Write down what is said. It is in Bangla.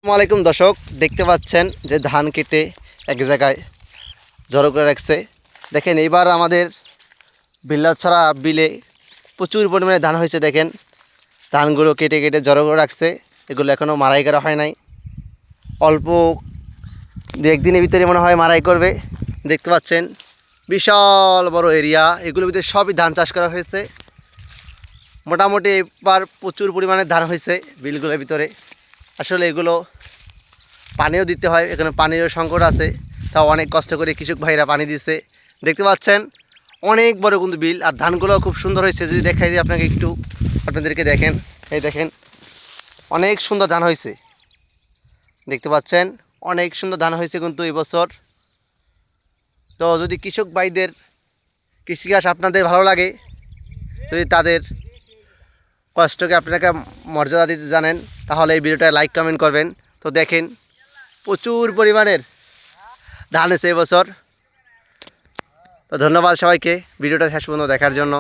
আসসালামাইকুম দর্শক, দেখতে পাচ্ছেন যে ধান কেটে এক জায়গায় জড়ো করে রাখছে। দেখেন এইবার আমাদের বিল্লাছড়া বিলে প্রচুর পরিমাণে ধান হয়েছে। দেখেন ধানগুলো কেটে কেটে জড়ো করে রাখছে। এগুলো এখনও মারাই করা হয় নাই, অল্প দু একদিনের ভিতরে মনে হয় মারাই করবে। দেখতে পাচ্ছেন বিশাল বড় এরিয়া, এগুলোর ভিতরে সবই ধান চাষ করা হয়েছে। মোটামুটি এবার প্রচুর পরিমাণে ধান হয়েছে বিলগুলোর ভিতরে। আসলে এগুলো পানিও দিতে হয়, এখানে পানিরও সংকট আছে, তাও অনেক কষ্ট করে কৃষক ভাইরা পানি দিচ্ছে। দেখতে পাচ্ছেন অনেক বড় কিন্তু বিল, আর ধানগুলো খুব সুন্দর হয়েছে। যদি দেখাই দিই আপনাকে একটু, আপনাদেরকে দেখেন, এই দেখেন অনেক সুন্দর ধান হয়েছে। দেখতে পাচ্ছেন অনেক সুন্দর ধান হয়েছে কিন্তু এবছর। তো যদি কৃষক ভাইদের কৃষিকাজ আপনাদের ভালো লাগে, যদি তাদের কষ্টকে আপনাকে মর্যাদা দিতে জানেন, তাহলে এই ভিডিওটা লাইক কমেন্ট করবেন। তো দেখেন প্রচুর পরিমাণের ধান হয়েছে এবছর। তো ধন্যবাদ সবাইকে ভিডিওটা শেষ পর্যন্ত দেখার জন্য।